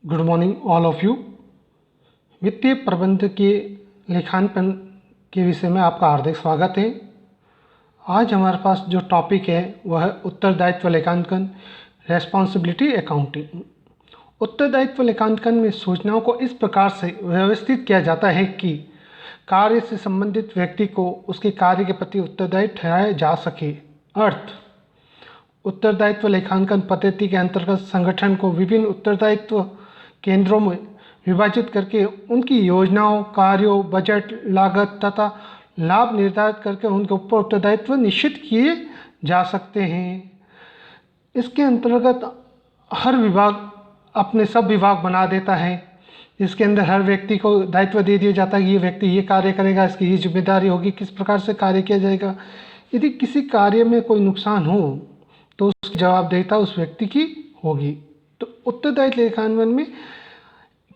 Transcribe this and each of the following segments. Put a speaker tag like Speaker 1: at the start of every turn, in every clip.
Speaker 1: Good morning all of you. वित्तीय प्रबंध के लेखांकन के विषय में आपका हार्दिक स्वागत है। आज हमारे पास जो टॉपिक है वह है उत्तरदायित्व लेखांकन, रेस्पॉन्सिबिलिटी अकाउंटिंग। उत्तरदायित्व लेखांकन में सूचनाओं को इस प्रकार से व्यवस्थित किया जाता है कि कार्य से संबंधित व्यक्ति को उसके कार्य के प्रति उत्तरदायी ठहराया जा सके। अर्थ, उत्तरदायित्व लेखांकन पद्धति के अंतर्गत संगठन को विभिन्न उत्तरदायित्व केंद्रों में विभाजित करके उनकी योजनाओं, कार्यों, बजट, लागत तथा लाभ निर्धारित करके उनके ऊपर उत्तरदायित्व निश्चित किए जा सकते हैं। इसके अंतर्गत हर विभाग अपने सब विभाग बना देता है, जिसके अंदर हर व्यक्ति को दायित्व दे दिया जाता है कि ये व्यक्ति ये कार्य करेगा, इसकी ये जिम्मेदारी होगी, किस प्रकार से कार्य किया जाएगा। यदि किसी कार्य में कोई नुकसान हो तो उसकी जवाबदेहिता उस व्यक्ति की होगी। तो उत्तरदायित्व लेखांकन में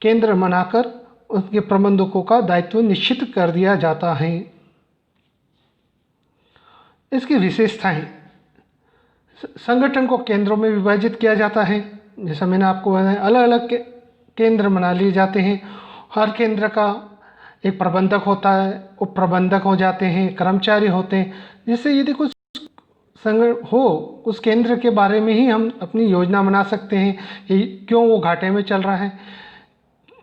Speaker 1: केंद्र बनाकर उनके प्रबंधकों का दायित्व निश्चित कर दिया जाता है। इसकी विशेषताएं, संगठन को केंद्रों में विभाजित किया जाता है। जैसा मैंने आपको बताया, अलग अलग केंद्र बना लिए जाते हैं। हर केंद्र का एक प्रबंधक होता है, उप प्रबंधक हो जाते हैं, कर्मचारी होते हैं, जिससे यदि कुछ हो उस केंद्र के बारे में ही हम अपनी योजना बना सकते हैं कि क्यों वो घाटे में चल रहा है,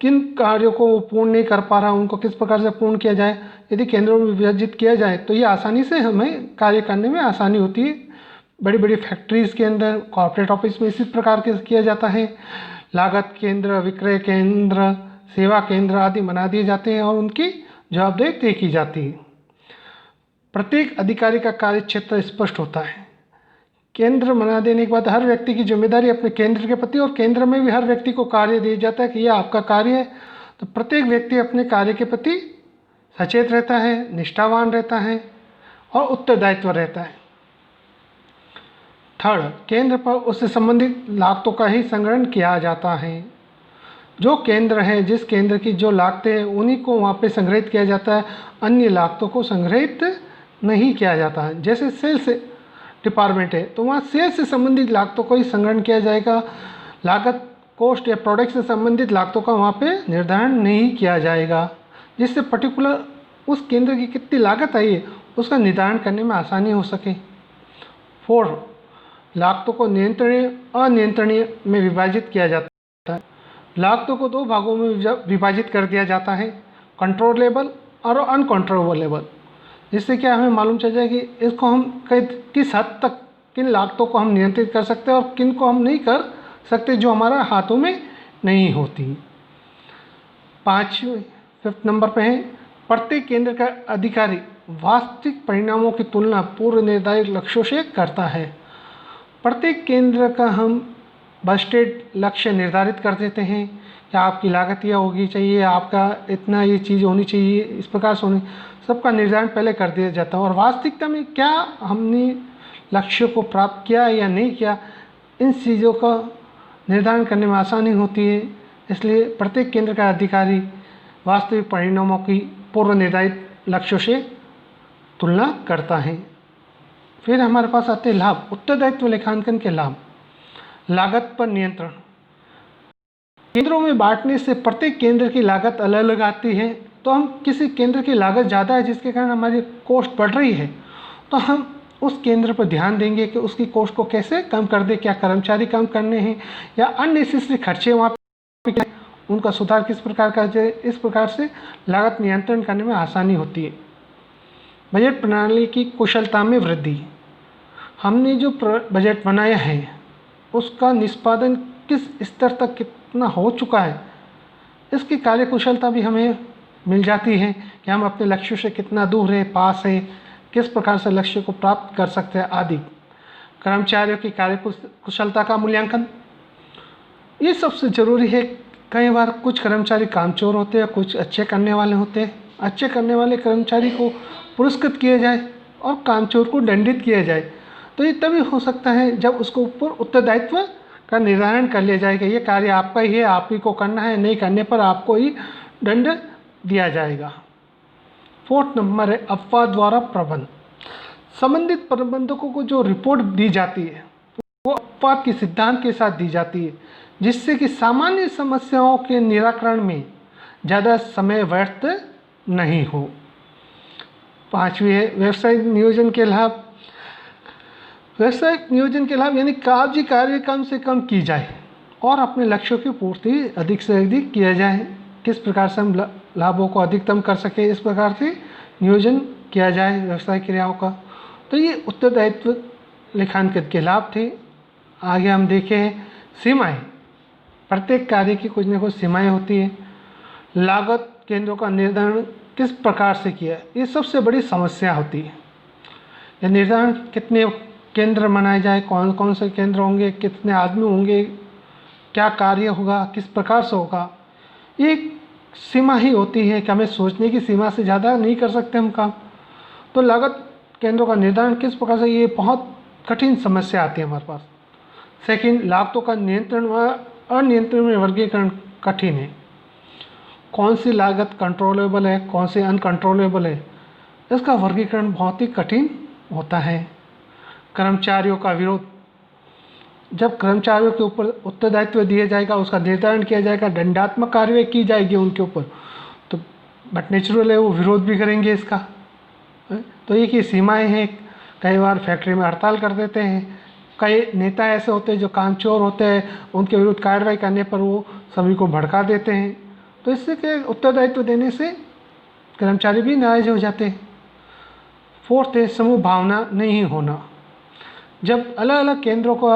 Speaker 1: किन कार्यों को वो पूर्ण नहीं कर पा रहा, उनको किस प्रकार से पूर्ण किया जाए। यदि केंद्रों में विभाजित किया जाए तो ये आसानी से हमें कार्य करने में आसानी होती है। बड़ी बड़ी फैक्ट्रीज़ के अंदर, कॉर्पोरेट ऑफिस में इसी प्रकार के किया जाता है। लागत केंद्र, विक्रय केंद्र, सेवा केंद्र आदि बना दिए जाते हैं और उनकी जवाबदेही तय की जाती है। प्रत्येक अधिकारी का कार्य क्षेत्र स्पष्ट होता है। केंद्र बना देने के बाद हर व्यक्ति की जिम्मेदारी अपने केंद्र के प्रति, और केंद्र में भी हर व्यक्ति को कार्य दिया जाता है कि यह आपका कार्य है। तो प्रत्येक व्यक्ति अपने कार्य के प्रति सचेत रहता है, निष्ठावान रहता है और उत्तरदायित्व रहता है। थर्ड, केंद्र पर उससे संबंधित लागतों का ही संग्रहण किया जाता है। जो केंद्र है, जिस केंद्र की जो लागतें हैं उन्हीं को वहाँ पे संग्रहित किया जाता है, अन्य लागतों को संग्रहित नहीं किया जाता है। जैसे सेल्स डिपार्टमेंट है तो वहाँ सेल्स से संबंधित लागतों को ही संग्रहण किया जाएगा। लागत, कॉस्ट या प्रोडक्ट से संबंधित लागतों का वहाँ पे निर्धारण नहीं किया जाएगा, जिससे पर्टिकुलर उस केंद्र की कितनी लागत आई है उसका निर्धारण करने में आसानी हो सके। फोर्थ, लागतों को नियंत्रणीय, अनियंत्रणीय में विभाजित किया जाता है। लागतों को दो भागों में विभाजित कर दिया जाता है, कंट्रोलेबल और अनकंट्रोलेबल। जिससे क्या हमें मालूम चल जाए कि इसको हम किस हद तक, किन लागतों को हम नियंत्रित कर सकते हैं और किन को हम नहीं कर सकते, जो हमारा हाथों में नहीं होती। 5 नंबर पे है, प्रत्येक केंद्र का अधिकारी वास्तविक परिणामों की तुलना पूर्व निर्धारित लक्ष्यों से करता है। प्रत्येक केंद्र का हम बजटेड लक्ष्य निर्धारित कर देते हैं कि आपकी लागत यह होगी चाहिए, आपका इतना ये चीज़ होनी चाहिए, इस प्रकार से होनी, सबका निर्धारण पहले कर दिया जाता है। और वास्तविकता में क्या हमने लक्ष्य को प्राप्त किया या नहीं किया, इन चीज़ों का निर्धारण करने में आसानी होती है। इसलिए प्रत्येक केंद्र का अधिकारी वास्तविक परिणामों की पूर्व निर्धारित लक्ष्यों से तुलना करता है। फिर हमारे पास आते हैं लाभ। उत्तरदायित्व लेखांकन के लाभ। लागत पर नियंत्रण। केंद्रों में बांटने से प्रत्येक केंद्र की लागत अलग अलग आती है। तो हम किसी केंद्र की लागत ज़्यादा है जिसके कारण हमारी कॉस्ट बढ़ रही है, तो हम उस केंद्र पर ध्यान देंगे कि उसकी कॉस्ट को कैसे कम कर दे, क्या कर्मचारी कम करने हैं या अननेसेसरी खर्चे वहाँ पे उनका सुधार किस प्रकार का जाए। इस प्रकार से लागत नियंत्रण करने में आसानी होती है। बजट प्रणाली की कुशलता में वृद्धि। हमने जो बजट बनाया है उसका निष्पादन किस स्तर तक कितना हो चुका है, इसकी कार्यकुशलता भी हमें मिल जाती है कि हम अपने लक्ष्यों से कितना दूर है, पास है, किस प्रकार से लक्ष्य को प्राप्त कर सकते हैं आदि। कर्मचारियों की कार्यकुशलता का मूल्यांकन, ये सबसे ज़रूरी है। कई बार कुछ कर्मचारी कामचोर होते हैं, कुछ अच्छे करने वाले होते हैं। अच्छे करने वाले कर्मचारी को पुरस्कृत किया जाए और कामचोर को दंडित किया जाए, तो ये तभी हो सकता है जब उसको ऊपर उत्तरदायित्व का निर्धारण कर लिया जाए कि ये कार्य आपका ही है, आप ही को करना है, नहीं करने पर आपको ही दंड दिया जाएगा। 4 नंबर है अपवाद द्वारा प्रबंध। संबंधित प्रबंधकों को जो रिपोर्ट दी जाती है वो अपवाद के सिद्धांत के साथ दी जाती है। जिससे कि सामान्य समस्याओं के निराकरण में ज़्यादा समय व्यर्थ नहीं हो। पांचवी है व्यवसायिक नियोजन के लाभ। व्यवसायिक नियोजन के लाभ यानी कार्य कम से कम की जाए और अपने लक्ष्यों की पूर्ति अधिक से अधिक किया जाए। किस प्रकार से हम लाभों को अधिकतम कर सके, इस प्रकार से नियोजन किया जाए व्यवसाय क्रियाओं का। तो ये उत्तरदायित्व लेखांकन के लाभ थे। आगे हम देखें सीमाएं। प्रत्येक कार्य की कुछ न कुछ सीमाएं होती है। लागत केंद्रों का निर्धारण किस प्रकार से किया, ये सबसे बड़ी समस्या होती है। यह निर्धारण कितने केंद्र बनाए जाए, कौन कौन से केंद्र होंगे, कितने आदमी होंगे, क्या कार्य होगा, किस प्रकार से होगा, एक सीमा ही होती है कि हमें सोचने की सीमा से ज़्यादा नहीं कर सकते हम काम। तो लागत केंद्रों का निर्धारण किस प्रकार से, ये बहुत कठिन समस्या आती है हमारे पास। सेकंड, लागतों का नियंत्रण व अनियंत्रण में वर्गीकरण कठिन है। कौन सी लागत कंट्रोलेबल है, कौन सी अनकंट्रोलेबल है, इसका वर्गीकरण बहुत ही कठिन होता है। कर्मचारियों का विरोध। जब कर्मचारियों के ऊपर उत्तरदायित्व दिया जाएगा, उसका निर्धारण किया जाएगा, दंडात्मक कार्रवाई की जाएगी उनके ऊपर, तो बट नेचुरल है वो विरोध भी करेंगे इसका। तो एक ही सीमाएं हैं। कई बार फैक्ट्री में हड़ताल कर देते हैं। कई नेता ऐसे होते हैं जो कामचोर होते हैं, उनके विरुद्ध कार्रवाई करने पर वो सभी को भड़का देते हैं। तो इससे के उत्तरदायित्व देने से कर्मचारी भी नाराज हो जाते हैं। फोर्थ है समूह भावना नहीं होना। जब अलग अलग केंद्रों का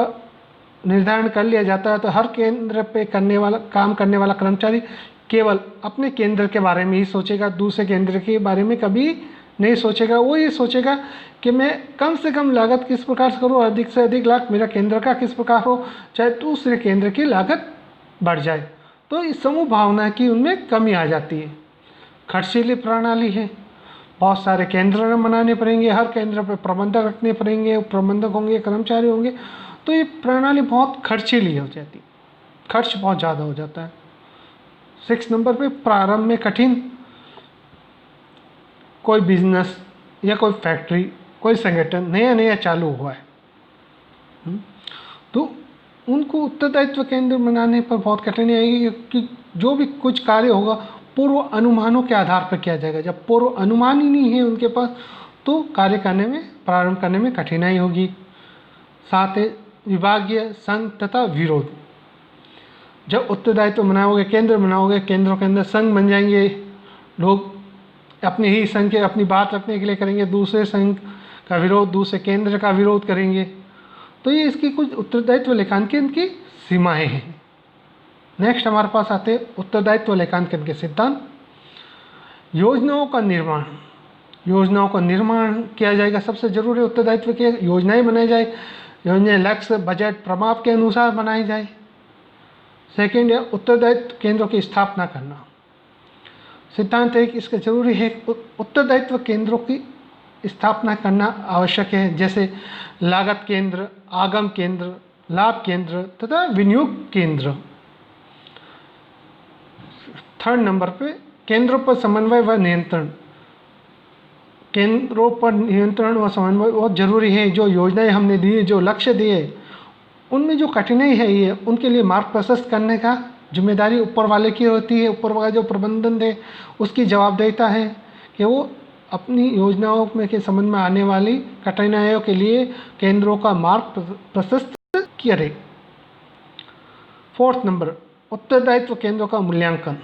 Speaker 1: निर्धारण कर लिया जाता है तो हर केंद्र पे काम करने वाला कर्मचारी केवल अपने केंद्र के बारे में ही सोचेगा, दूसरे केंद्र के बारे में कभी नहीं सोचेगा। वो ये सोचेगा कि मैं कम से कम लागत किस प्रकार से करूँ, अधिक से अधिक लाभ मेरा केंद्र का किस प्रकार हो, चाहे दूसरे केंद्र की लागत बढ़ जाए। तो इस समूह भावना की उनमें कमी आ जाती है। खर्चीली प्रणाली है। बहुत सारे केंद्र बनाने पड़ेंगे, हर केंद्र पर प्रबंधक रखने पड़ेंगे, प्रबंधक होंगे, कर्मचारी होंगे, तो ये प्रणाली बहुत खर्चीली हो जाती है, खर्च बहुत ज़्यादा हो जाता है। 6 नंबर पे प्रारंभ में कठिन। कोई बिजनेस या कोई फैक्ट्री, कोई संगठन नया चालू हुआ है, तो उनको उत्तरदायित्व केंद्र बनाने पर बहुत कठिनाई आएगी कि जो भी कुछ कार्य होगा पूर्व अनुमानों के आधार पर किया जाएगा। जब पूर्व अनुमान ही नहीं है उनके पास तो कार्य करने में, प्रारंभ करने में कठिनाई होगी। साथ ही विभागीय संघ तथा विरोध। जब उत्तरदायित्व बनाओगे, केंद्र बनाओगे, केंद्रों के अंदर संघ बन जाएंगे, लोग अपने ही संघ के अपनी बात रखने के लिए करेंगे, दूसरे संघ का विरोध, दूसरे केंद्र का विरोध करेंगे। तो ये इसकी कुछ उत्तरदायित्व लेखांकन की सीमाएं हैं। नेक्स्ट हमारे पास आते हैं उत्तरदायित्व लेखांकन के सिद्धांत। योजनाओं का निर्माण। योजनाओं का निर्माण किया जाएगा, सबसे जरूरी उत्तरदायित्व की योजनाएं बनाई जाए। योजनाएं लक्ष्य, बजट, प्रमाप के अनुसार बनाई जाए। सेकेंड है उत्तरदायित्व केंद्रों की स्थापना करना। सिद्धांत है कि इसका जरूरी है उत्तरदायित्व केंद्रों की स्थापना करना आवश्यक है, जैसे लागत केंद्र, आगम केंद्र, लाभ केंद्र तथा विनियोग केंद्र। थर्ड नंबर पे केंद्रों पर समन्वय व नियंत्रण। केंद्रों पर नियंत्रण व समन्वय बहुत जरूरी है। जो योजनाएं हमने दी, जो लक्ष्य दिए, उनमें जो कठिनाई है ये उनके लिए मार्ग प्रशस्त करने का जिम्मेदारी ऊपर वाले की होती है। ऊपर वाला जो प्रबंधन है उसकी जवाबदेहिता है कि वो अपनी योजनाओं में के संबंध में आने वाली कठिनाइयों के लिए केंद्रों का मार्ग प्रशस्त करे। फोर्थ नंबर उत्तरदायित्व केंद्रों का मूल्यांकन।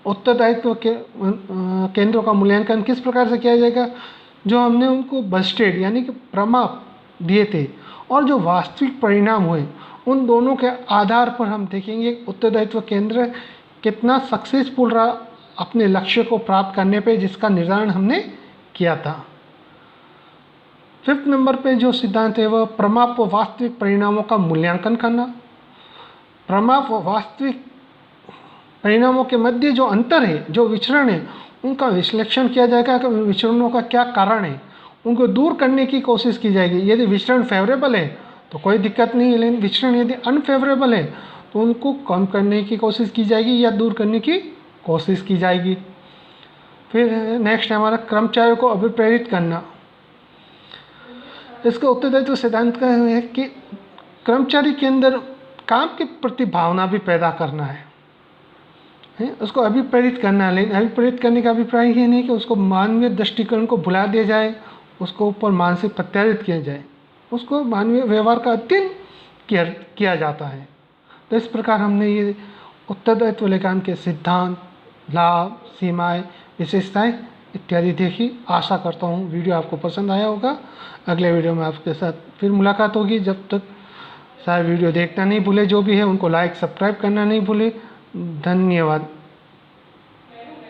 Speaker 1: उत्तरदायित्व के केंद्रों का मूल्यांकन किस प्रकार से किया जाएगा? जो हमने उनको बजटेड यानी कि प्रमाप दिए थे और जो वास्तविक परिणाम हुए, उन दोनों के आधार पर हम देखेंगे उत्तरदायित्व केंद्र कितना सक्सेसफुल रहा अपने लक्ष्य को प्राप्त करने पे, जिसका निर्धारण हमने किया था। फिफ्थ नंबर पे जो सिद्धांत है वह प्रमाप व वास्तविक परिणामों का मूल्यांकन करना। प्रमाप व वास्तविक परिणामों के मध्य जो अंतर है, जो विचरण है, उनका विश्लेषण किया जाएगा कि विचरणों का क्या कारण है, उनको दूर करने की कोशिश की जाएगी। यदि विचरण फेवरेबल है तो कोई दिक्कत नहीं है, लेकिन विचरण यदि अनफेवरेबल है तो उनको कम करने की कोशिश की जाएगी या दूर करने की कोशिश की जाएगी। फिर नेक्स्ट है हमारा कर्मचारियों को अभिप्रेरित करना। इसका उत्तरदायित्व सिद्धांत का है कि कर्मचारी के अंदर काम के प्रति भावना भी पैदा करना है, उसको अभिप्रेरित करना है। लेकिन अभिप्रेरित करने का अभिप्राय ये नहीं कि उसको मानवीय दृष्टिकोण को भुला दिया जाए, उसको ऊपर मानसिक प्रत्यारित किया जाए, उसको मानवीय व्यवहार का अध्ययन किया जाता है। तो इस प्रकार हमने ये उत्तरदायित्व लेखांकन के सिद्धांत, लाभ, सीमाएं, विशेषताएं इत्यादि देखी। आशा करता हूँ वीडियो आपको पसंद आया होगा। अगले वीडियो में आपके साथ फिर मुलाकात होगी। जब तक सारे वीडियो देखना नहीं भूले, जो भी है उनको लाइक सब्सक्राइब करना नहीं भूले। धन्यवाद।